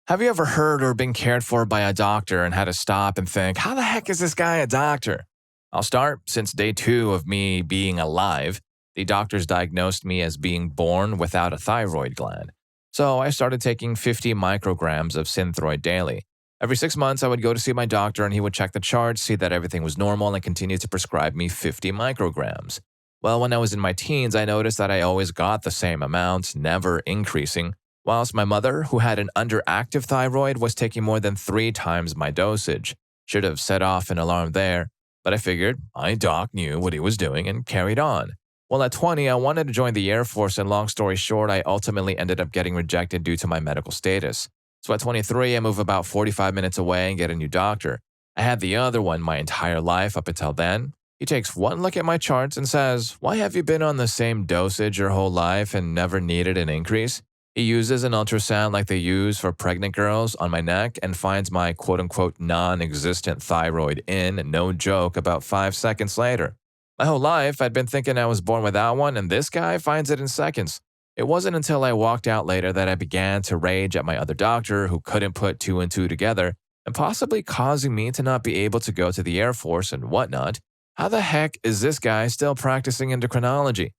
Have you ever heard or been cared for by a doctor and had to stop and think, how the heck is this guy a doctor? I'll start. Since day 2 of me being alive, the doctors diagnosed me as being born without a thyroid gland. So I started taking 50 micrograms of Synthroid daily. Every 6 months, I would go to see my doctor and he would check the charts, see that everything was normal, and continue to prescribe me 50 micrograms. Well, when I was in my teens, I noticed that I always got the same amount, never increasing, whilst my mother, who had an underactive thyroid, was taking more than 3 times my dosage. Should have set off an alarm there, but I figured my doc knew what he was doing and carried on. Well, at 20, I wanted to join the Air Force, and long story short, I ultimately ended up getting rejected due to my medical status. So at 23, I move about 45 minutes away and get a new doctor. I had the other one my entire life up until then. He takes one look at my charts and says, "Why have you been on the same dosage your whole life and never needed an increase?" He uses an ultrasound like they use for pregnant girls on my neck and finds my quote-unquote non-existent thyroid no joke, about 5 seconds later. My whole life, I'd been thinking I was born without one, and this guy finds it in seconds. It wasn't until I walked out later that I began to rage at my other doctor who couldn't put 2 and 2 together and possibly causing me to not be able to go to the Air Force and whatnot. How the heck is this guy still practicing endocrinology?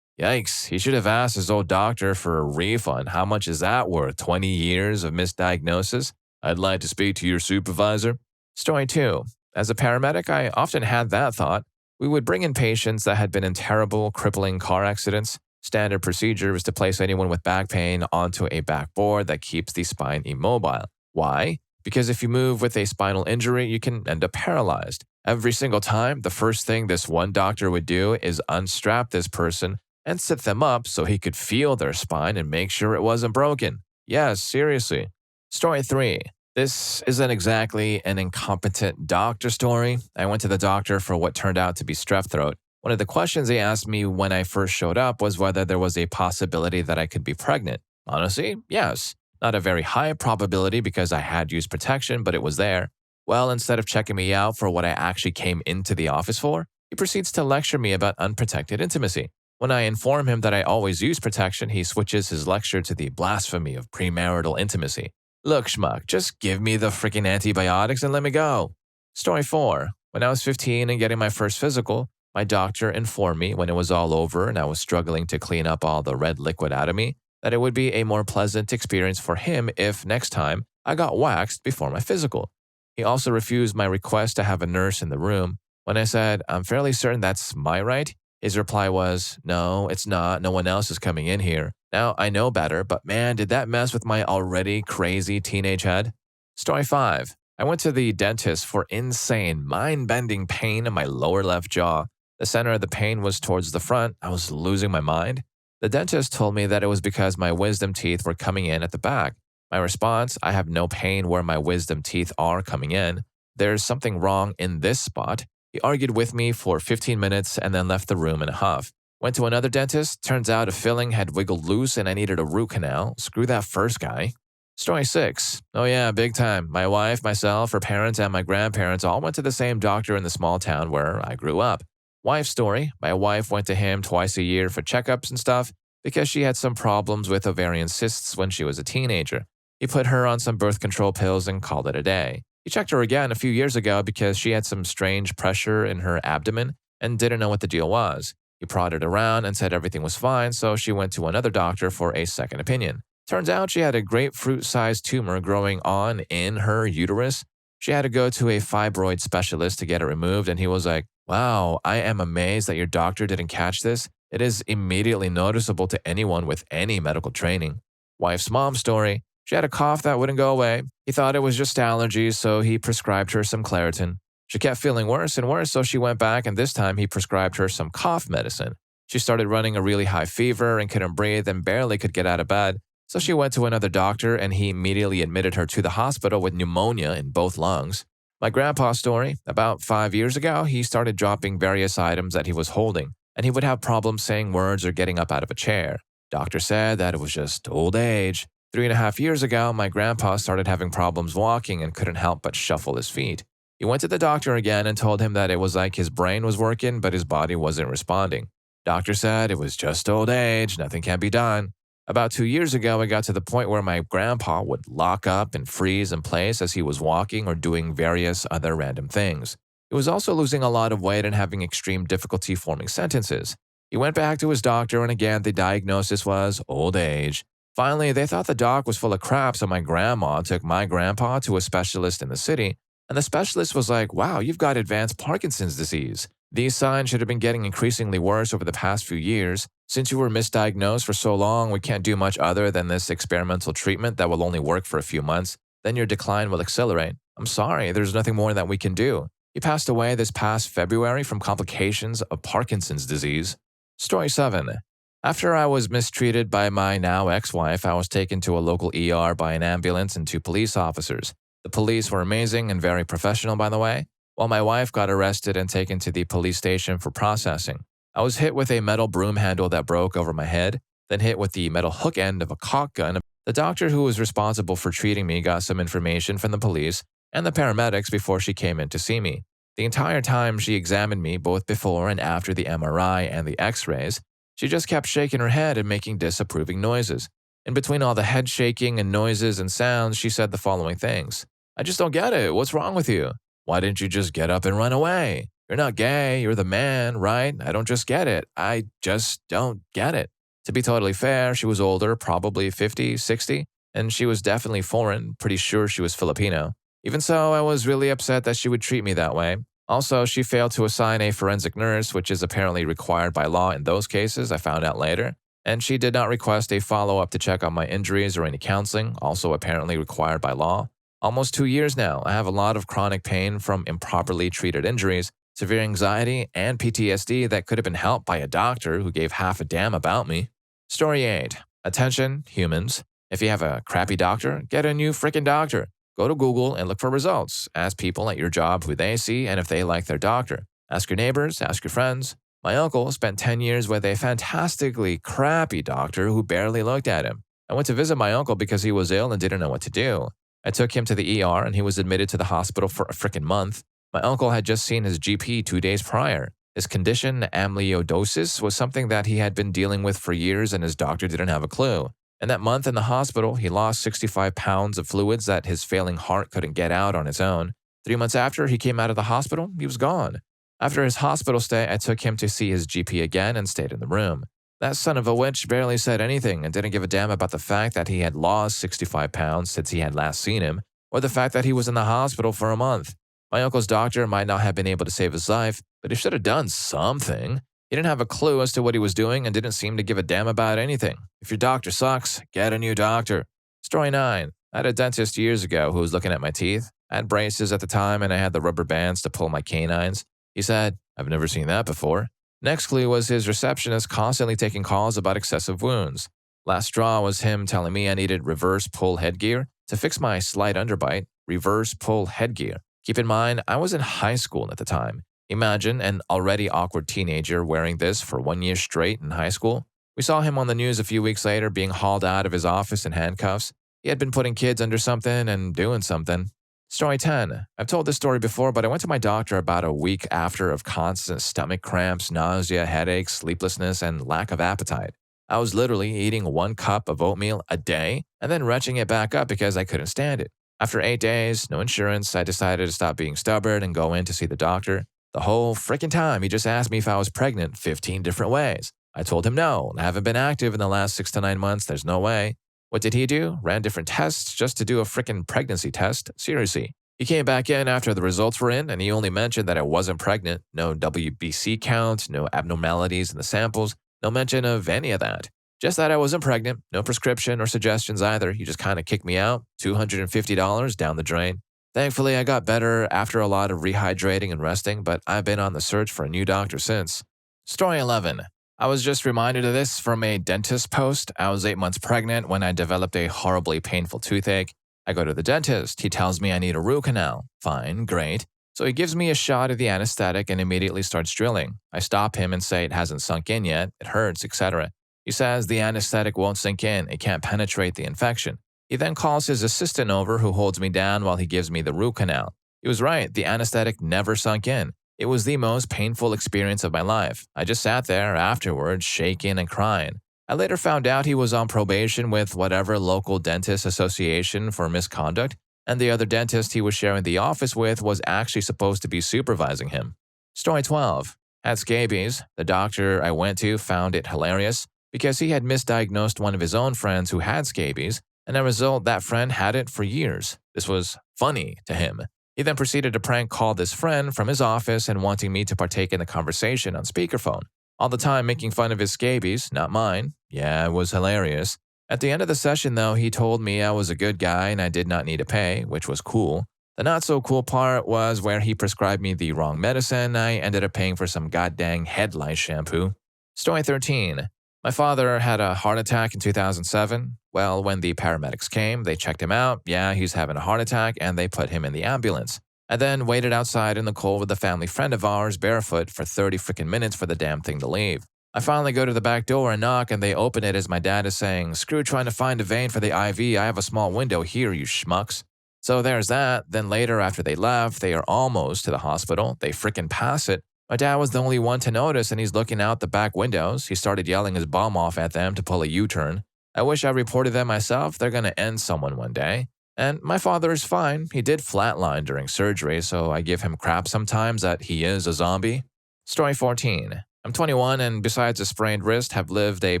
Yikes, he should have asked his old doctor for a refund. How much is that worth? 20 years of misdiagnosis? I'd like to speak to your supervisor. Story 2. As a paramedic, I often had that thought. We would bring in patients that had been in terrible, crippling car accidents. Standard procedure is to place anyone with back pain onto a backboard that keeps the spine immobile. Why? Because if you move with a spinal injury, you can end up paralyzed. Every single time, the first thing this one doctor would do is unstrap this person and sit them up so he could feel their spine and make sure it wasn't broken. Yes, seriously. Story 3. This isn't exactly an incompetent doctor story. I went to the doctor for what turned out to be strep throat. One of the questions they asked me when I first showed up was whether there was a possibility that I could be pregnant. Honestly, yes. Not a very high probability because I had used protection, but it was there. Well, instead of checking me out for what I actually came into the office for, he proceeds to lecture me about unprotected intimacy. When I inform him that I always use protection, he switches his lecture to the blasphemy of premarital intimacy. Look, schmuck, just give me the freaking antibiotics and let me go. Story 4. When I was 15 and getting my first physical, my doctor informed me when it was all over and I was struggling to clean up all the red liquid out of me that it would be a more pleasant experience for him if next time I got waxed before my physical. He also refused my request to have a nurse in the room. When I said, "I'm fairly certain that's my right," his reply was, "No, it's not. No one else is coming in here." Now, I know better, but man, did that mess with my already crazy teenage head. Story 5. I went to the dentist for insane, mind-bending pain in my lower left jaw. The center of the pain was towards the front. I was losing my mind. The dentist told me that it was because my wisdom teeth were coming in at the back. My response, I have no pain where my wisdom teeth are coming in. There's something wrong in this spot. He argued with me for 15 minutes and then left the room in a huff. Went to another dentist. Turns out a filling had wiggled loose and I needed a root canal. Screw that first guy. Story 6. Oh yeah, big time. My wife, myself, her parents, and my grandparents all went to the same doctor in the small town where I grew up. Wife's story. My wife went to him twice a year for checkups and stuff because she had some problems with ovarian cysts when she was a teenager. He put her on some birth control pills and called it a day. He checked her again a few years ago because she had some strange pressure in her abdomen and didn't know what the deal was. He prodded around and said everything was fine, so she went to another doctor for a second opinion. Turns out she had a grapefruit-sized tumor growing on in her uterus. She had to go to a fibroid specialist to get it removed, and he was like, "Wow, I am amazed that your doctor didn't catch this. It is immediately noticeable to anyone with any medical training." Wife's mom's story. She had a cough that wouldn't go away. He thought it was just allergies, so he prescribed her some Claritin. She kept feeling worse and worse, so she went back, and this time he prescribed her some cough medicine. She started running a really high fever and couldn't breathe and barely could get out of bed. So she went to another doctor, and he immediately admitted her to the hospital with pneumonia in both lungs. My grandpa's story. About 5 years ago, he started dropping various items that he was holding, and he would have problems saying words or getting up out of a chair. Doctor said that it was just old age. 3.5 years ago, my grandpa started having problems walking and couldn't help but shuffle his feet. He went to the doctor again and told him that it was like his brain was working, but his body wasn't responding. Doctor said it was just old age, nothing can be done. About 2 years ago, I got to the point where my grandpa would lock up and freeze in place as he was walking or doing various other random things. He was also losing a lot of weight and having extreme difficulty forming sentences. He went back to his doctor, and again, the diagnosis was old age. Finally, they thought the doc was full of crap, so my grandma took my grandpa to a specialist in the city, and the specialist was like, "Wow, you've got advanced Parkinson's disease. These signs should have been getting increasingly worse over the past few years. Since you were misdiagnosed for so long, we can't do much other than this experimental treatment that will only work for a few months. Then your decline will accelerate. I'm sorry, there's nothing more that we can do." He passed away this past February from complications of Parkinson's disease. Story 7. After I was mistreated by my now ex-wife, I was taken to a local ER by an ambulance and 2 police officers. The police were amazing and very professional, by the way, while my wife got arrested and taken to the police station for processing. I was hit with a metal broom handle that broke over my head, then hit with the metal hook end of a caulk gun. The doctor who was responsible for treating me got some information from the police and the paramedics before she came in to see me. The entire time she examined me, both before and after the MRI and the x-rays, she just kept shaking her head and making disapproving noises. In between all the head shaking and noises and sounds, she said the following things. "I just don't get it. What's wrong with you? Why didn't you just get up and run away? You're not gay. You're the man, right? I don't just get it. I just don't get it." To be totally fair, she was older, probably 50, 60, and she was definitely foreign, pretty sure she was Filipino. Even so, I was really upset that she would treat me that way. Also, she failed to assign a forensic nurse, which is apparently required by law in those cases, I found out later. And she did not request a follow-up to check on my injuries or any counseling, also apparently required by law. Almost 2 years now, I have a lot of chronic pain from improperly treated injuries, severe anxiety, and PTSD that could have been helped by a doctor who gave half a damn about me. Story 8. Attention, humans. If you have a crappy doctor, get a new freaking doctor. Go to Google and look for results. Ask people at your job who they see and if they like their doctor. Ask your neighbors, ask your friends. My uncle spent 10 years with a fantastically crappy doctor who barely looked at him. I went to visit my uncle because he was ill and didn't know what to do. I took him to the ER and he was admitted to the hospital for a frickin' month. My uncle had just seen his GP 2 days prior. His condition, amyloidosis, was something that he had been dealing with for years and his doctor didn't have a clue. In that month in the hospital, he lost 65 pounds of fluids that his failing heart couldn't get out on its own. 3 months after he came out of the hospital, he was gone. After his hospital stay, I took him to see his GP again and stayed in the room. That son of a witch barely said anything and didn't give a damn about the fact that he had lost 65 pounds since he had last seen him, or the fact that he was in the hospital for a month. My uncle's doctor might not have been able to save his life, but he should have done something. He didn't have a clue as to what he was doing and didn't seem to give a damn about anything. If your doctor sucks, get a new doctor. Story 9. I had a dentist years ago who was looking at my teeth. I had braces at the time and I had the rubber bands to pull my canines. He said, "I've never seen that before." Next clue was his receptionist constantly taking calls about excessive wounds. Last straw was him telling me I needed reverse pull headgear to fix my slight underbite. Reverse pull headgear. Keep in mind, I was in high school at the time. Imagine an already awkward teenager wearing this for 1 year straight in high school. We saw him on the news a few weeks later being hauled out of his office in handcuffs. He had been putting kids under something and doing something. Story 10. I've told this story before, but I went to my doctor about a week after of constant stomach cramps, nausea, headaches, sleeplessness, and lack of appetite. I was literally eating 1 cup of oatmeal a day and then retching it back up because I couldn't stand it. After 8 days, no insurance, I decided to stop being stubborn and go in to see the doctor. The whole freaking time, he just asked me if I was pregnant 15 different ways. I told him no, I haven't been active in the last 6 to 9 months, there's no way. What did he do? Ran different tests just to do a freaking pregnancy test? Seriously. He came back in after the results were in, and he only mentioned that I wasn't pregnant. No WBC count, no abnormalities in the samples, no mention of any of that. Just that I wasn't pregnant, no prescription or suggestions either. He just kind of kicked me out, $250 down the drain. Thankfully, I got better after a lot of rehydrating and resting, but I've been on the search for a new doctor since. Story 11. I was just reminded of this from a dentist post. I was 8 months pregnant when I developed a horribly painful toothache. I go to the dentist. He tells me I need a root canal. Fine, great. So he gives me a shot of the anesthetic and immediately starts drilling. I stop him and say it hasn't sunk in yet, it hurts, etc. He says the anesthetic won't sink in, it can't penetrate the infection. He then calls his assistant over who holds me down while he gives me the root canal. He was right, the anesthetic never sunk in. It was the most painful experience of my life. I just sat there afterwards, shaking and crying. I later found out he was on probation with whatever local dentist association for misconduct, and the other dentist he was sharing the office with was actually supposed to be supervising him. Story 12. Had scabies. The doctor I went to found it hilarious because he had misdiagnosed one of his own friends who had scabies, and as a result, that friend had it for years. This was funny to him. He then proceeded to prank call this friend from his office and wanting me to partake in the conversation on speakerphone. All the time making fun of his scabies, not mine. Yeah, it was hilarious. At the end of the session, though, he told me I was a good guy and I did not need to pay, which was cool. The not so cool part was where he prescribed me the wrong medicine. I ended up paying for some goddamn head lice shampoo. Story 13. My father had a heart attack in 2007. Well, when the paramedics came, they checked him out. Yeah, he's having a heart attack, and they put him in the ambulance. I then waited outside in the cold with a family friend of ours, barefoot, for 30 freaking minutes for the damn thing to leave. I finally go to the back door and knock, and they open it as my dad is saying, "Screw trying to find a vein for the IV. I have a small window here, you schmucks." So there's that. Then later, after they left, they are almost to the hospital. They freaking pass it. My dad was the only one to notice, and he's looking out the back windows. He started yelling his bum off at them to pull a U-turn. I wish I reported them myself. They're going to end someone one day. And my father is fine. He did flatline during surgery, so I give him crap sometimes that he is a zombie. Story 14. I'm 21 and besides a sprained wrist, have lived a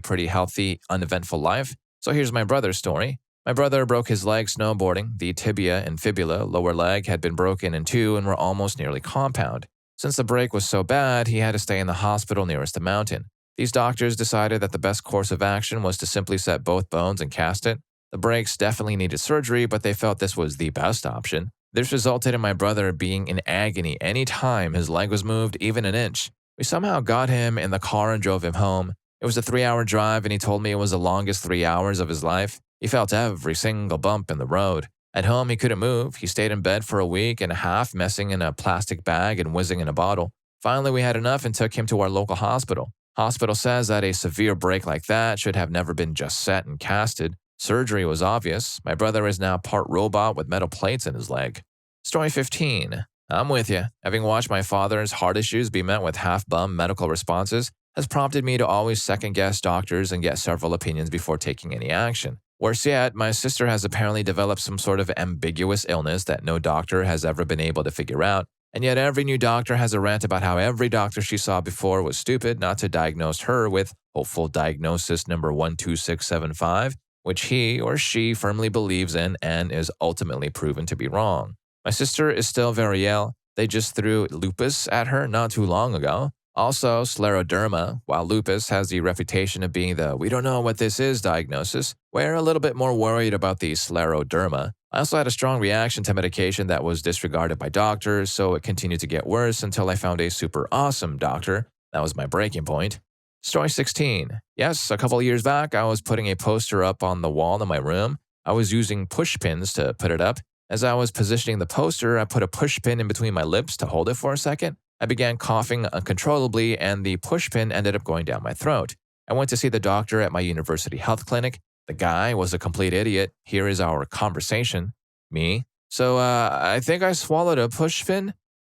pretty healthy, uneventful life. So here's my brother's story. My brother broke his leg snowboarding. The tibia and fibula, lower leg, had been broken in two and were almost nearly compound. Since the break was so bad, he had to stay in the hospital nearest the mountain. These doctors decided that the best course of action was to simply set both bones and cast it. The breaks definitely needed surgery, but they felt this was the best option. This resulted in my brother being in agony any time his leg was moved even an inch. We somehow got him in the car and drove him home. It was a 3-hour drive, and he told me it was the longest 3 hours of his life. He felt every single bump in the road. At home, he couldn't move. He stayed in bed for a week and a half, messing in a plastic bag and whizzing in a bottle. Finally, we had enough and took him to our local hospital. Hospital says that a severe break like that should have never been just set and casted. Surgery was obvious. My brother is now part robot with metal plates in his leg. Story 15. I'm with you. Having watched my father's heart issues be met with half-bum medical responses has prompted me to always second-guess doctors and get several opinions before taking any action. Worse yet, my sister has apparently developed some sort of ambiguous illness that no doctor has ever been able to figure out, and yet every new doctor has a rant about how every doctor she saw before was stupid not to diagnose her with hopeful diagnosis number 12675, which he or she firmly believes in and is ultimately proven to be wrong. My sister is still very ill. They just threw lupus at her not too long ago. Also, scleroderma. While lupus has the reputation of being the "we don't know what this is" diagnosis, we're a little bit more worried about the scleroderma. I also had a strong reaction to medication that was disregarded by doctors, so it continued to get worse until I found a super awesome doctor. That was my breaking point. Story 16. Yes, a couple of years back, I was putting a poster up on the wall in my room. I was using pushpins to put it up. As I was positioning the poster, I put a pushpin in between my lips to hold it for a second. I began coughing uncontrollably, and the pushpin ended up going down my throat. I went to see the doctor at my university health clinic. The guy was a complete idiot. Here is our conversation. Me. So, I think I swallowed a pushpin?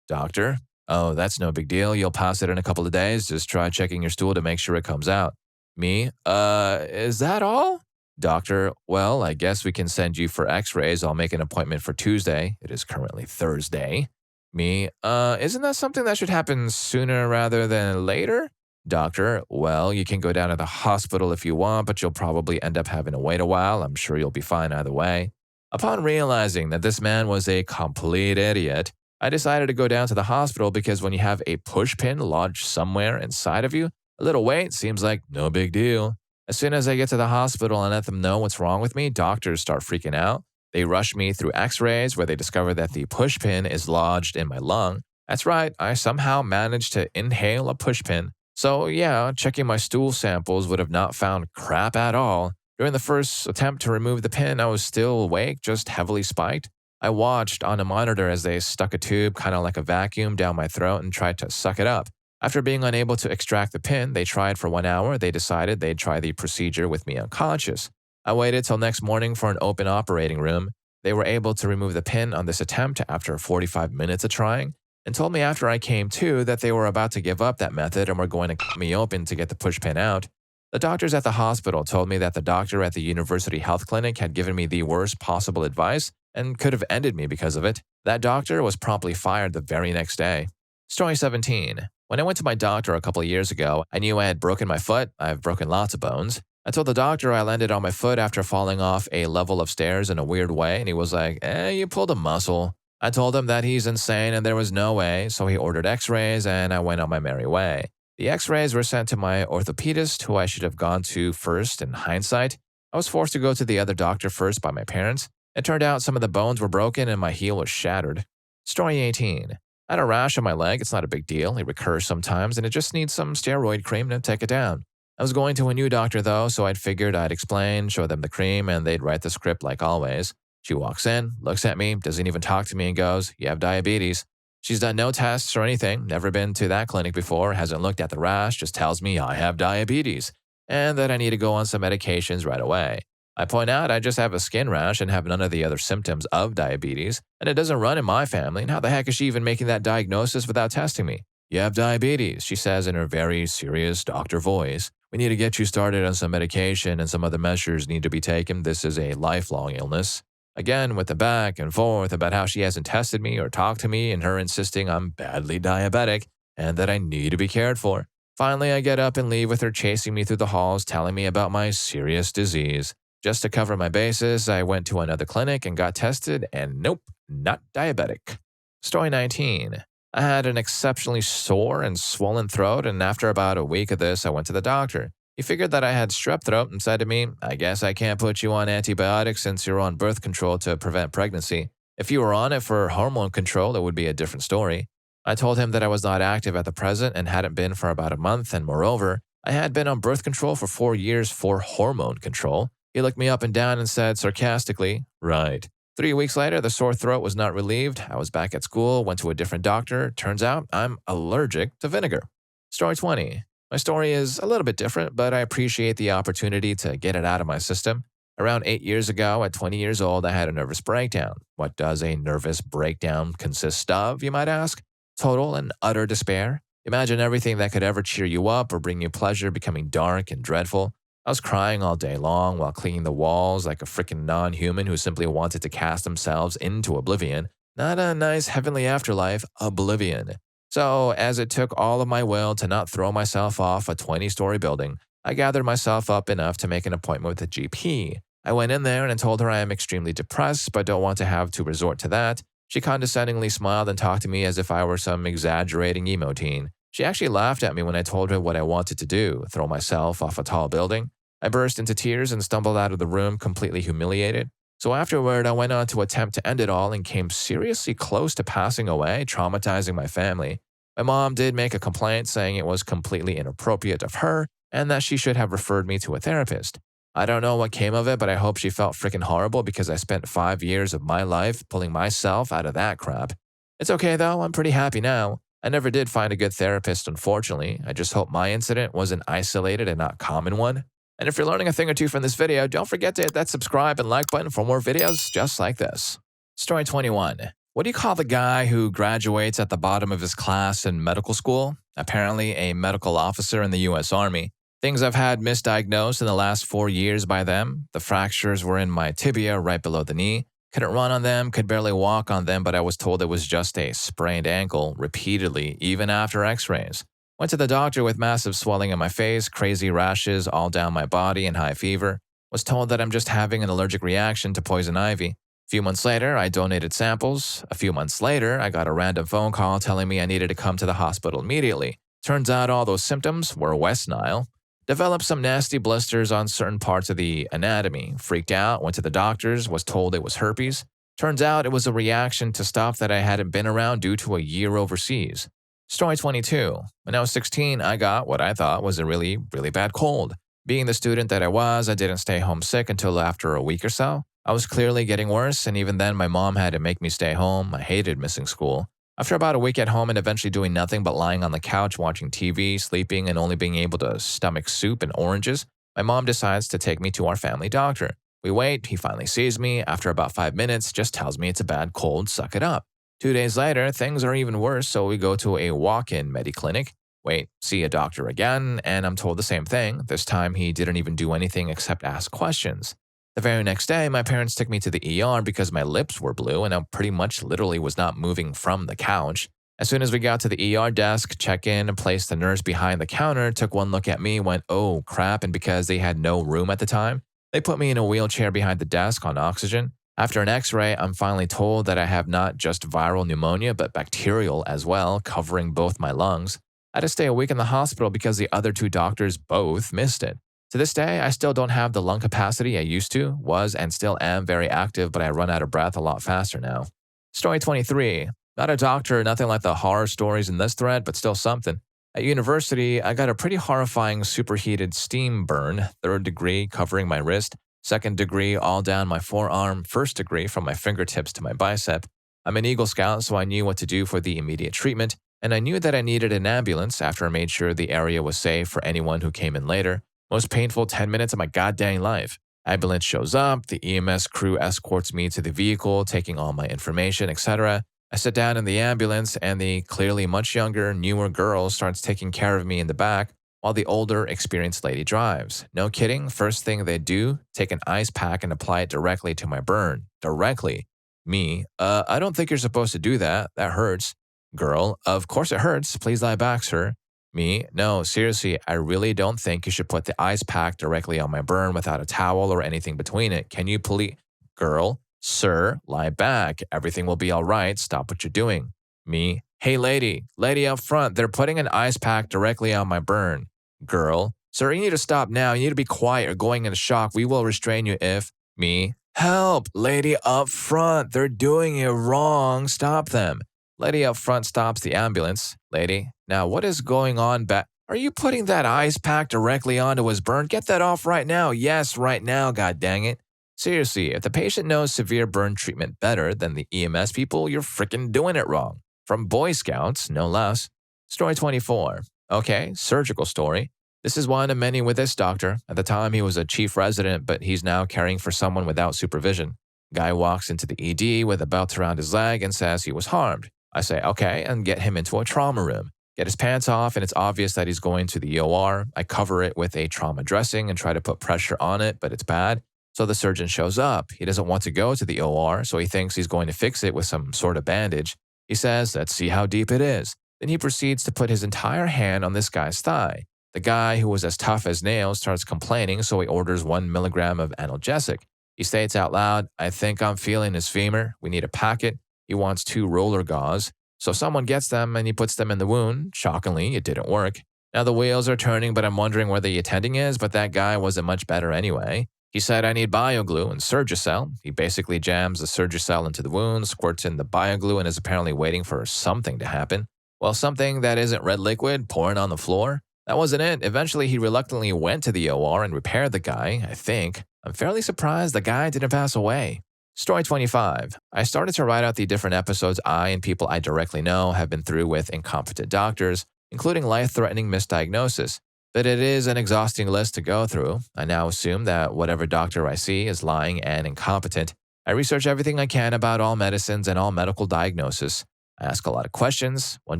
Doctor. Oh, that's no big deal. You'll pass it in a couple of days. Just try checking your stool to make sure it comes out. Me. Is that all? Doctor. Well, I guess we can send you for x-rays. I'll make an appointment for Tuesday. It is currently Thursday. Me. Isn't that something that should happen sooner rather than later? Doctor. Well, you can go down to the hospital if you want, but you'll probably end up having to wait a while. I'm sure you'll be fine either way. Upon realizing that this man was a complete idiot, I decided to go down to the hospital because when you have a pushpin lodged somewhere inside of you, a little wait seems like no big deal. As soon as I get to the hospital and let them know what's wrong with me, doctors start freaking out. They rush me through x-rays where they discover that the pushpin is lodged in my lung. That's right, I somehow managed to inhale a pushpin. So yeah, checking my stool samples would have not found crap at all. During the first attempt to remove the pin, I was still awake, just heavily spiked. I watched on a monitor as they stuck a tube, kind of like a vacuum, down my throat and tried to suck it up. After being unable to extract the pin, they tried for 1 hour. They decided they'd try the procedure with me unconscious. I waited till next morning for an open operating room. They were able to remove the pin on this attempt after 45 minutes of trying, and told me after I came to that they were about to give up that method and were going to cut me open to get the pushpin out. The doctors at the hospital told me that the doctor at the university health clinic had given me the worst possible advice and could have ended me because of it. That doctor was promptly fired the very next day. Story 17. When I went to my doctor a couple of years ago, I knew I had broken my foot. I've broken lots of bones. I told the doctor I landed on my foot after falling off a level of stairs in a weird way, and he was like, you pulled a muscle. I told him that he's insane and there was no way, so he ordered x-rays and I went on my merry way. The x-rays were sent to my orthopedist, who I should have gone to first in hindsight. I was forced to go to the other doctor first by my parents. It turned out some of the bones were broken and my heel was shattered. Story 18. I had a rash on my leg. It's not a big deal. It recurs sometimes and it just needs some steroid cream to take it down. I was going to a new doctor though, so I'd figured I'd explain, show them the cream, and they'd write the script like always. She walks in, looks at me, doesn't even talk to me, and goes, "You have diabetes." She's done no tests or anything, never been to that clinic before, hasn't looked at the rash, just tells me I have diabetes, and that I need to go on some medications right away. I point out I just have a skin rash and have none of the other symptoms of diabetes, and it doesn't run in my family, and how the heck is she even making that diagnosis without testing me? "You have diabetes," she says in her very serious doctor voice. "We need to get you started on some medication and some other measures need to be taken. This is a lifelong illness." Again, with the back and forth about how she hasn't tested me or talked to me and her insisting I'm badly diabetic and that I need to be cared for. Finally, I get up and leave with her chasing me through the halls telling me about my serious disease. Just to cover my bases, I went to another clinic and got tested and nope, not diabetic. Story 19. I had an exceptionally sore and swollen throat, and after about a week of this, I went to the doctor. He figured that I had strep throat and said to me, "I guess I can't put you on antibiotics since you're on birth control to prevent pregnancy. If you were on it for hormone control, it would be a different story." I told him that I was not active at the present and hadn't been for about a month, and moreover, I had been on birth control for 4 years for hormone control. He looked me up and down and said sarcastically, "Right." 3 weeks later, the sore throat was not relieved. I was back at school, went to a different doctor. Turns out I'm allergic to vinegar. Story 20. My story is a little bit different, but I appreciate the opportunity to get it out of my system. Around 8 years ago, at 20 years old, I had a nervous breakdown. What does a nervous breakdown consist of, you might ask? Total and utter despair. Imagine everything that could ever cheer you up or bring you pleasure becoming dark and dreadful. I was crying all day long while cleaning the walls like a freaking non-human who simply wanted to cast themselves into oblivion. Not a nice heavenly afterlife, oblivion. So, as it took all of my will to not throw myself off a 20-story building, I gathered myself up enough to make an appointment with a GP. I went in there and told her I am extremely depressed but don't want to have to resort to that. She condescendingly smiled and talked to me as if I were some exaggerating emo teen. She actually laughed at me when I told her what I wanted to do, throw myself off a tall building. I burst into tears and stumbled out of the room completely humiliated. So afterward, I went on to attempt to end it all and came seriously close to passing away, traumatizing my family. My mom did make a complaint saying it was completely inappropriate of her and that she should have referred me to a therapist. I don't know what came of it, but I hope she felt freaking horrible because I spent 5 years of my life pulling myself out of that crap. It's okay though, I'm pretty happy now. I never did find a good therapist, unfortunately. I just hope my incident was an isolated and not common one. And if you're learning a thing or two from this video, don't forget to hit that subscribe and like button for more videos just like this. Story 21. What do you call the guy who graduates at the bottom of his class in medical school? Apparently a medical officer in the US Army. Things I've had misdiagnosed in the last 4 years by them. The fractures were in my tibia right below the knee. Couldn't run on them, could barely walk on them, but I was told it was just a sprained ankle repeatedly, even after x-rays. Went to the doctor with massive swelling in my face, crazy rashes all down my body, and high fever. Was told that I'm just having an allergic reaction to poison ivy. A few months later, I donated samples. A few months later, I got a random phone call telling me I needed to come to the hospital immediately. Turns out all those symptoms were West Nile. Developed some nasty blisters on certain parts of the anatomy. Freaked out, went to the doctors, was told it was herpes. Turns out it was a reaction to stuff that I hadn't been around due to a year overseas. Story 22. When I was 16, I got what I thought was a really, really bad cold. Being the student that I was, I didn't stay home sick until after a week or so. I was clearly getting worse, and even then my mom had to make me stay home. I hated missing school. After about a week at home and eventually doing nothing but lying on the couch watching TV, sleeping, and only being able to stomach soup and oranges, my mom decides to take me to our family doctor. We wait, he finally sees me. After about 5 minutes, just tells me it's a bad cold, suck it up. 2 days later, things are even worse, so we go to a walk-in mediclinic. Wait, see a doctor again, and I'm told the same thing. This time he didn't even do anything except ask questions. The very next day, my parents took me to the ER because my lips were blue and I pretty much literally was not moving from the couch. As soon as we got to the ER desk, check in, and placed the nurse behind the counter, took one look at me, went, oh crap, and because they had no room at the time, they put me in a wheelchair behind the desk on oxygen. After an x-ray, I'm finally told that I have not just viral pneumonia, but bacterial as well, covering both my lungs. I had to stay a week in the hospital because the other two doctors both missed it. To this day, I still don't have the lung capacity I used to, was, and still am very active, but I run out of breath a lot faster now. Story 23. Not a doctor, nothing like the horror stories in this thread, but still something. At university, I got a pretty horrifying superheated steam burn, 3rd degree covering my wrist, 2nd degree all down my forearm, 1st degree from my fingertips to my bicep. I'm an Eagle Scout, so I knew what to do for the immediate treatment, and I knew that I needed an ambulance after I made sure the area was safe for anyone who came in later. Most painful 10 minutes of my goddamn life. Ambulance shows up, the EMS crew escorts me to the vehicle, taking all my information, etc. I sit down in the ambulance, and the clearly much younger, newer girl starts taking care of me in the back, while the older, experienced lady drives. No kidding, first thing they do, take an ice pack and apply it directly to my burn. Directly. Me, I don't think you're supposed to do that. That hurts. Girl, of course it hurts. Please lie back, sir. Me, no, seriously, I really don't think you should put the ice pack directly on my burn without a towel or anything between it. Can you please? Girl, sir, lie back. Everything will be all right. Stop what you're doing. Me, hey lady up front, they're putting an ice pack directly on my burn. Girl, sir, you need to stop now. You need to be quiet or going into shock. We will restrain you if. Me, help, lady up front. They're doing it wrong. Stop them. Lady up front stops the ambulance. Lady, now what is going on back? Are you putting that ice pack directly onto his burn? Get that off right now. Yes, right now, god dang it. Seriously, if the patient knows severe burn treatment better than the EMS people, you're freaking doing it wrong. From Boy Scouts, no less. Story 24. Okay, surgical story. This is one of many with this doctor. At the time, he was a chief resident, but he's now caring for someone without supervision. Guy walks into the ED with a belt around his leg and says he was harmed. I say, okay, and get him into a trauma room. Get his pants off, and it's obvious that he's going to the OR. I cover it with a trauma dressing and try to put pressure on it, but it's bad. So the surgeon shows up. He doesn't want to go to the OR, so he thinks he's going to fix it with some sort of bandage. He says, let's see how deep it is. Then he proceeds to put his entire hand on this guy's thigh. The guy, who was as tough as nails, starts complaining, so he orders 1 milligram of analgesic. He states out loud, I think I'm feeling his femur. We need a packet. He wants 2 roller gauze. So someone gets them and he puts them in the wound. Shockingly, it didn't work. Now the wheels are turning, but I'm wondering where the attending is, but that guy wasn't much better anyway. He said, I need BioGlue and Surgicel. He basically jams the Surgicel into the wound, squirts in the BioGlue, and is apparently waiting for something to happen. Well, something that isn't red liquid pouring on the floor. That wasn't it. Eventually, he reluctantly went to the OR and repaired the guy, I think. I'm fairly surprised the guy didn't pass away. Story 25. I started to write out the different episodes I and people I directly know have been through with incompetent doctors, including life-threatening misdiagnosis. But it is an exhausting list to go through. I now assume that whatever doctor I see is lying and incompetent. I research everything I can about all medicines and all medical diagnosis. I ask a lot of questions. One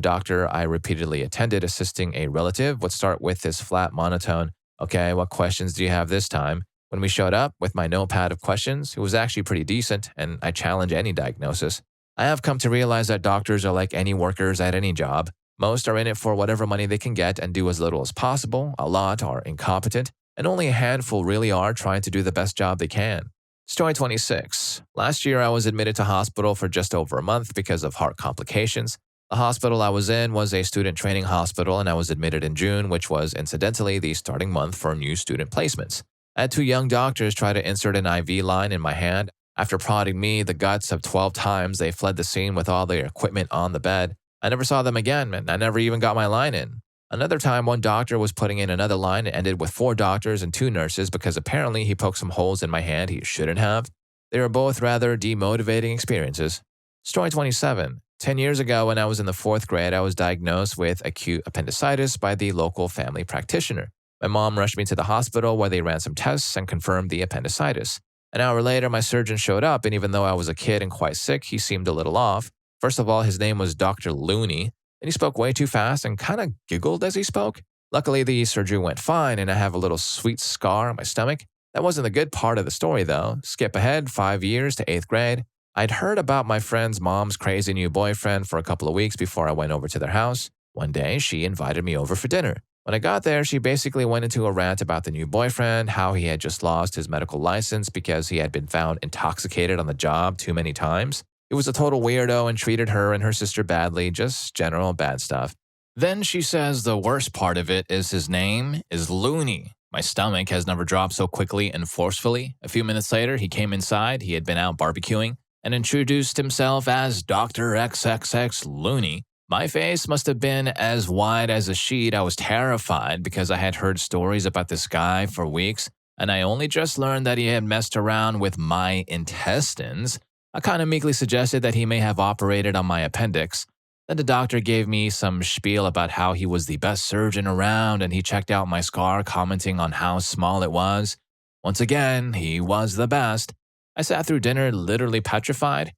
doctor I repeatedly attended assisting a relative would start with this flat monotone, okay, what questions do you have this time? When we showed up with my notepad of questions, it was actually pretty decent, and I challenge any diagnosis. I have come to realize that doctors are like any workers at any job. Most are in it for whatever money they can get and do as little as possible. A lot are incompetent, and only a handful really are trying to do the best job they can. Story 26. Last year, I was admitted to hospital for just over a month because of heart complications. The hospital I was in was a student training hospital, and I was admitted in June, which was incidentally the starting month for new student placements. I had 2 young doctors try to insert an IV line in my hand. After prodding me the guts of 12 times, they fled the scene with all their equipment on the bed. I never saw them again, and I never even got my line in. Another time, one doctor was putting in another line and ended with 4 doctors and 2 nurses because apparently he poked some holes in my hand he shouldn't have. They were both rather demotivating experiences. Story 27. 10 years ago, when I was in the 4th grade, I was diagnosed with acute appendicitis by the local family practitioner. My mom rushed me to the hospital where they ran some tests and confirmed the appendicitis. An hour later, my surgeon showed up, and even though I was a kid and quite sick, he seemed a little off. First of all, his name was Dr. Looney. Then he spoke way too fast and kind of giggled as he spoke. Luckily, the surgery went fine and I have a little sweet scar on my stomach. That wasn't the good part of the story, though. Skip ahead 5 years to 8th grade. I'd heard about my friend's mom's crazy new boyfriend for a couple of weeks before I went over to their house. One day, she invited me over for dinner. When I got there, she basically went into a rant about the new boyfriend, how he had just lost his medical license because he had been found intoxicated on the job too many times. He was a total weirdo and treated her and her sister badly, just general bad stuff. Then she says the worst part of it is his name is Looney. My stomach has never dropped so quickly and forcefully. A few minutes later, he came inside. He had been out barbecuing and introduced himself as Dr. XXX Looney. My face must have been as wide as a sheet. I was terrified because I had heard stories about this guy for weeks, and I only just learned that he had messed around with my intestines. I kind of meekly suggested that he may have operated on my appendix. Then the doctor gave me some spiel about how he was the best surgeon around and he checked out my scar, commenting on how small it was. Once again, he was the best. I sat through dinner literally petrified.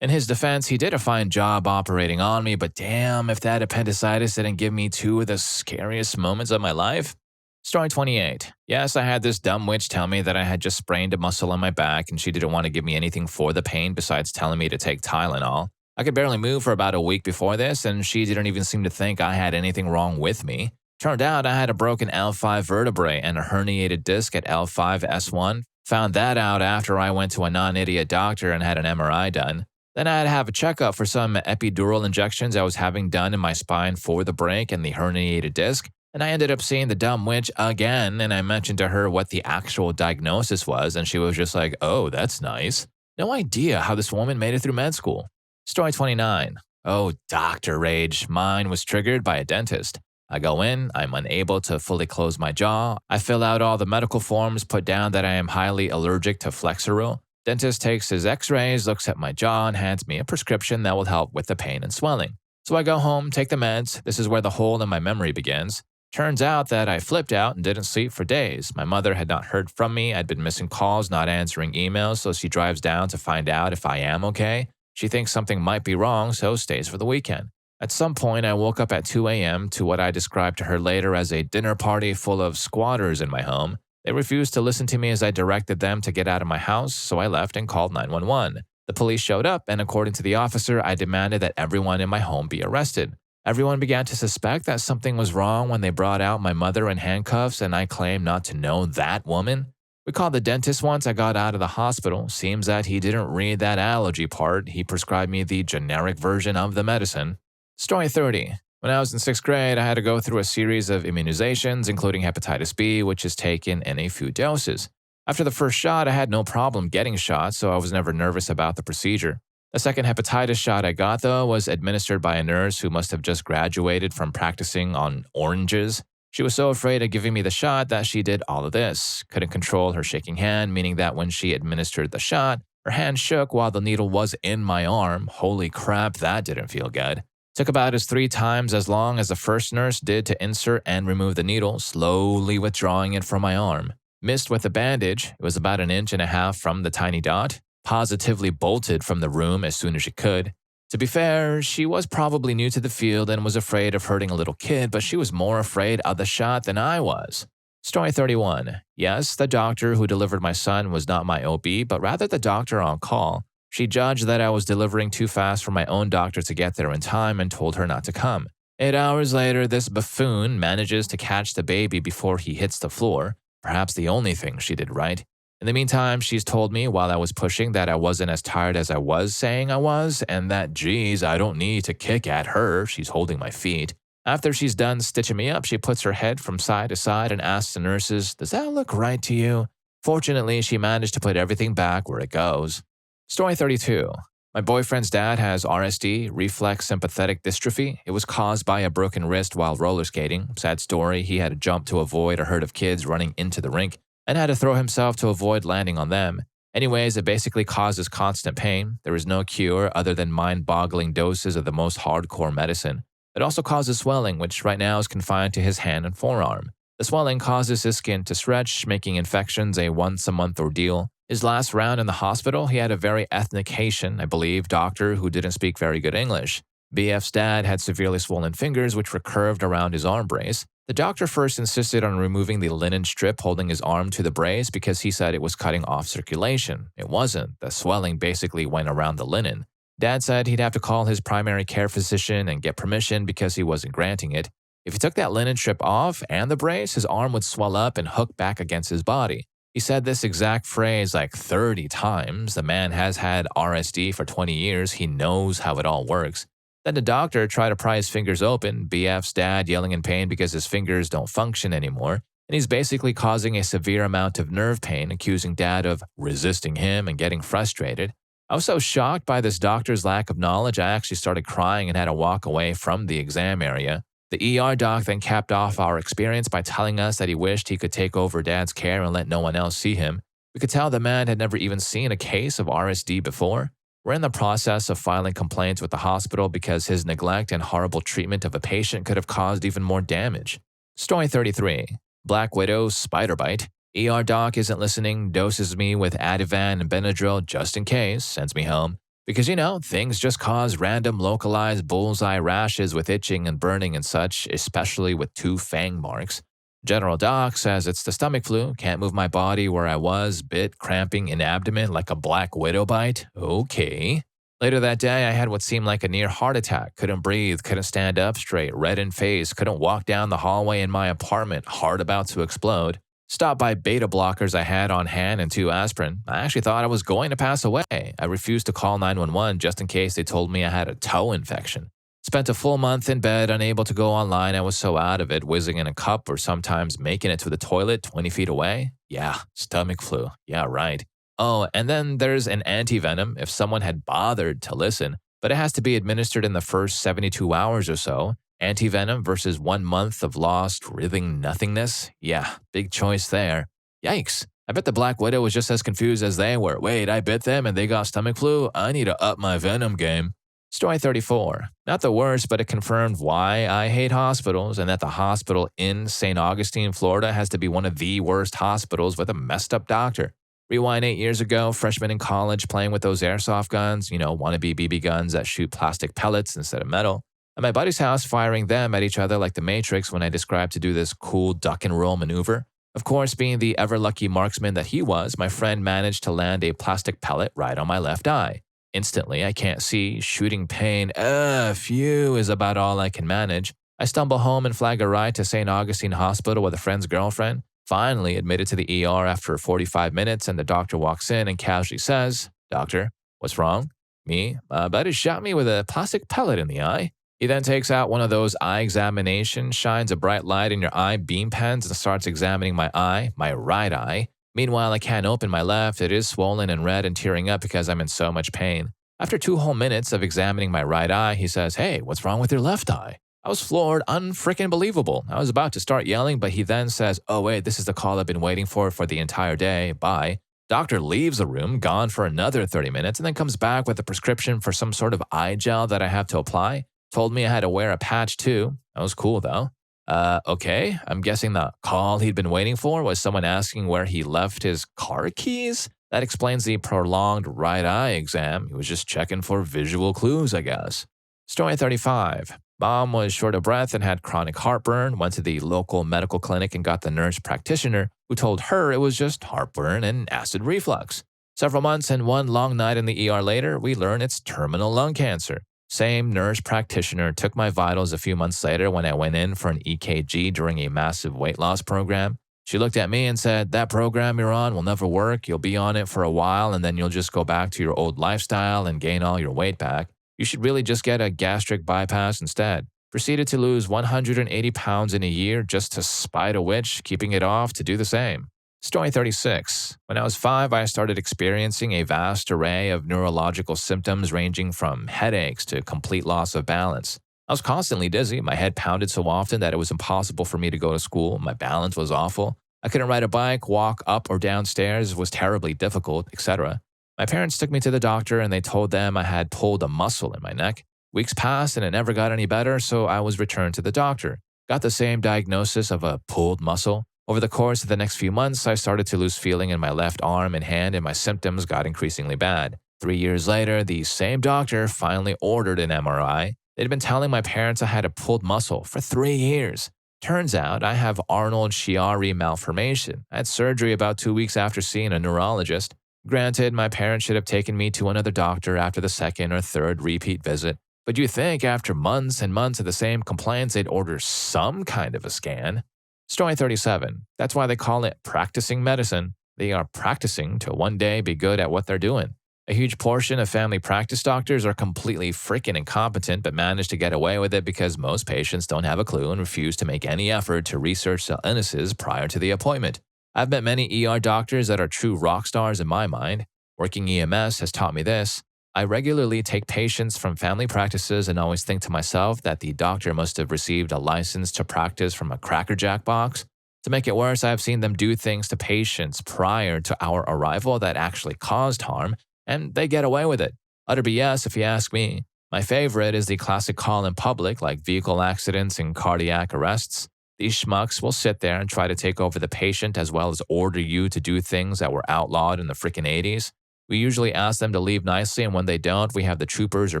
In his defense, he did a fine job operating on me, but damn if that appendicitis didn't give me two of the scariest moments of my life. Story 28. Yes, I had this dumb witch tell me that I had just sprained a muscle on my back and she didn't want to give me anything for the pain besides telling me to take Tylenol. I could barely move for about a week before this, and she didn't even seem to think I had anything wrong with me. Turned out I had a broken L5 vertebrae and a herniated disc at L5-S1. Found that out after I went to a non-idiot doctor and had an MRI done. Then I had to have a checkup for some epidural injections I was having done in my spine for the break and the herniated disc, and I ended up seeing the dumb witch again, and I mentioned to her what the actual diagnosis was, and she was just like, oh, that's nice. No idea how this woman made it through med school. Story 29. Oh, doctor rage. Mine was triggered by a dentist. I go in, I'm unable to fully close my jaw. I fill out all the medical forms, put down that I am highly allergic to Flexeril. Dentist takes his x-rays, looks at my jaw, and hands me a prescription that will help with the pain and swelling. So I go home, take the meds. This is where the hole in my memory begins. Turns out that I flipped out and didn't sleep for days. My mother had not heard from me. I'd been missing calls, not answering emails, so she drives down to find out if I am okay. She thinks something might be wrong, so stays for the weekend. At some point, I woke up at 2 a.m. to what I described to her later as a dinner party full of squatters in my home. They refused to listen to me as I directed them to get out of my house, so I left and called 911. The police showed up, and according to the officer, I demanded that everyone in my home be arrested. Everyone began to suspect that something was wrong when they brought out my mother in handcuffs, and I claimed not to know that woman. We called the dentist once I got out of the hospital. Seems that he didn't read that allergy part. He prescribed me the generic version of the medicine. Story 30. When I was in 6th grade, I had to go through a series of immunizations, including hepatitis B, which is taken in a few doses. After the first shot, I had no problem getting shots, so I was never nervous about the procedure. The second hepatitis shot I got, though, was administered by a nurse who must have just graduated from practicing on oranges. She was so afraid of giving me the shot that she did all of this. Couldn't control her shaking hand, meaning that when she administered the shot, her hand shook while the needle was in my arm. Holy crap, that didn't feel good. Took about as 3 times as long as the first nurse did to insert and remove the needle, slowly withdrawing it from my arm. Missed with a bandage. It was about 1.5 inches from the tiny dot. Positively bolted from the room as soon as she could. To be fair, she was probably new to the field and was afraid of hurting a little kid, but she was more afraid of the shot than I was. Story 31. Yes, the doctor who delivered my son was not my OB, but rather the doctor on call. She judged that I was delivering too fast for my own doctor to get there in time and told her not to come. 8 hours later, this buffoon manages to catch the baby before he hits the floor. Perhaps the only thing she did right. In the meantime, she's told me while I was pushing that I wasn't as tired as I was saying I was, and that, geez, I don't need to kick at her. She's holding my feet. After she's done stitching me up, she puts her head from side to side and asks the nurses, does that look right to you? Fortunately, she managed to put everything back where it goes. Story 32. My boyfriend's dad has RSD, reflex sympathetic dystrophy. It was caused by a broken wrist while roller skating. Sad story, he had to jump to avoid a herd of kids running into the rink and had to throw himself to avoid landing on them. Anyways, it basically causes constant pain. There is no cure other than mind-boggling doses of the most hardcore medicine. It also causes swelling, which right now is confined to his hand and forearm. The swelling causes his skin to stretch, making infections a once-a-month ordeal. His last round in the hospital, he had a very ethnic Haitian, I believe, doctor who didn't speak very good English. BF's dad had severely swollen fingers which were curved around his arm brace. The doctor first insisted on removing the linen strip holding his arm to the brace because he said it was cutting off circulation. It wasn't. The swelling basically went around the linen. Dad said he'd have to call his primary care physician and get permission because he wasn't granting it. If he took that linen strip off and the brace, his arm would swell up and hook back against his body. He said this exact phrase like 30 times. The man has had RSD for 20 years. He knows how it all works. Then the doctor tried to pry his fingers open, BF's dad yelling in pain because his fingers don't function anymore, and he's basically causing a severe amount of nerve pain, accusing dad of resisting him and getting frustrated. I was so shocked by this doctor's lack of knowledge, I actually started crying and had to walk away from the exam area. The ER doc then capped off our experience by telling us that he wished he could take over dad's care and let no one else see him. We could tell the man had never even seen a case of RSD before. We're in the process of filing complaints with the hospital because his neglect and horrible treatment of a patient could have caused even more damage. Story 33. Black Widow Spider Bite. ER doc isn't listening, doses me with Ativan and Benadryl just in case, sends me home. Because, things just cause random localized bullseye rashes with itching and burning and such, especially with 2 fang marks. General doc says it's the stomach flu, can't move my body where I was, bit cramping in abdomen like a black widow bite. Okay. Later that day, I had what seemed like a near heart attack, couldn't breathe, couldn't stand up straight, red in face, couldn't walk down the hallway in my apartment, heart about to explode. Stopped by beta blockers I had on hand and 2 aspirin. I actually thought I was going to pass away. I refused to call 911 just in case they told me I had a toe infection. Spent a full month in bed, unable to go online. I was so out of it, whizzing in a cup or sometimes making it to the toilet 20 feet away. Yeah, stomach flu. Yeah, right. Oh, and then there's an antivenom if someone had bothered to listen, but it has to be administered in the first 72 hours or so. Antivenom versus 1 month of lost, writhing nothingness? Yeah, big choice there. Yikes. I bet the Black Widow was just as confused as they were. Wait, I bit them and they got stomach flu? I need to up my venom game. Story 34. Not the worst, but it confirmed why I hate hospitals and that the hospital in St. Augustine, Florida has to be one of the worst hospitals with a messed up doctor. Rewind 8 years ago, freshman in college playing with those airsoft guns, wannabe BB guns that shoot plastic pellets instead of metal. At my buddy's house, firing them at each other like the Matrix when I described to do this cool duck and roll maneuver. Of course, being the ever-lucky marksman that he was, my friend managed to land a plastic pellet right on my left eye. Instantly, I can't see, shooting pain, phew, is about all I can manage. I stumble home and flag a ride to St. Augustine Hospital with a friend's girlfriend. Finally admitted to the ER after 45 minutes, and the doctor walks in and casually says, "Doctor, what's wrong?" Me, buddy shot me with a plastic pellet in the eye. He then takes out one of those eye examinations, shines a bright light in your eye beam pens, and starts examining my eye, my right eye. Meanwhile, I can't open my left. It is swollen and red and tearing up because I'm in so much pain. After 2 whole minutes of examining my right eye, he says, "Hey, what's wrong with your left eye?" I was floored, unfreaking believable. I was about to start yelling, but he then says, "Oh wait, this is the call I've been waiting for the entire day. Bye." Doctor leaves the room, gone for another 30 minutes, and then comes back with a prescription for some sort of eye gel that I have to apply. Told me I had to wear a patch too. That was cool though. Okay. I'm guessing the call he'd been waiting for was someone asking where he left his car keys? That explains the prolonged right eye exam. He was just checking for visual clues, I guess. Story 35. Mom was short of breath and had chronic heartburn, went to the local medical clinic and got the nurse practitioner who told her it was just heartburn and acid reflux. Several months and 1 long night in the ER later, we learn it's terminal lung cancer. Same nurse practitioner took my vitals a few months later when I went in for an EKG during a massive weight loss program. She looked at me and said, "That program you're on will never work. You'll be on it for a while and then you'll just go back to your old lifestyle and gain all your weight back. You should really just get a gastric bypass instead." Proceeded to lose 180 pounds in a year just to spite a witch, keeping it off to do the same. Story 36. When I was 5, I started experiencing a vast array of neurological symptoms ranging from headaches to complete loss of balance. I was constantly dizzy. My head pounded so often that it was impossible for me to go to school. My balance was awful. I couldn't ride a bike, walk up or down stairs was terribly difficult, etc. My parents took me to the doctor and they told them I had pulled a muscle in my neck. Weeks passed and it never got any better, so I was returned to the doctor. Got the same diagnosis of a pulled muscle. Over the course of the next few months, I started to lose feeling in my left arm and hand, and my symptoms got increasingly bad. 3 years later, the same doctor finally ordered an MRI. They'd been telling my parents I had a pulled muscle for 3 years. Turns out I have Arnold-Chiari malformation. I had surgery about 2 weeks after seeing a neurologist. Granted, my parents should have taken me to another doctor after the second or third repeat visit, but you'd think after months and months of the same complaints they'd order some kind of a scan. Story 37. That's why they call it practicing medicine. They are practicing to one day be good at what they're doing. A huge portion of family practice doctors are completely freaking incompetent but manage to get away with it because most patients don't have a clue and refuse to make any effort to research the illnesses prior to the appointment. I've met many ER doctors that are true rock stars in my mind. Working EMS has taught me this. I regularly take patients from family practices and always think to myself that the doctor must have received a license to practice from a Cracker Jack box. To make it worse, I have seen them do things to patients prior to our arrival that actually caused harm, and they get away with it. Utter BS if you ask me. My favorite is the classic call in public like vehicle accidents and cardiac arrests. These schmucks will sit there and try to take over the patient as well as order you to do things that were outlawed in the frickin' 80s. We usually ask them to leave nicely, and when they don't, we have the troopers or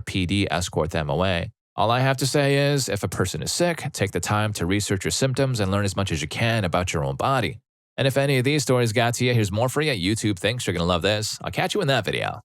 PD escort them away. All I have to say is, if a person is sick, take the time to research your symptoms and learn as much as you can about your own body. And if any of these stories got to you, here's more for you. YouTube thinks you're going to love this. I'll catch you in that video.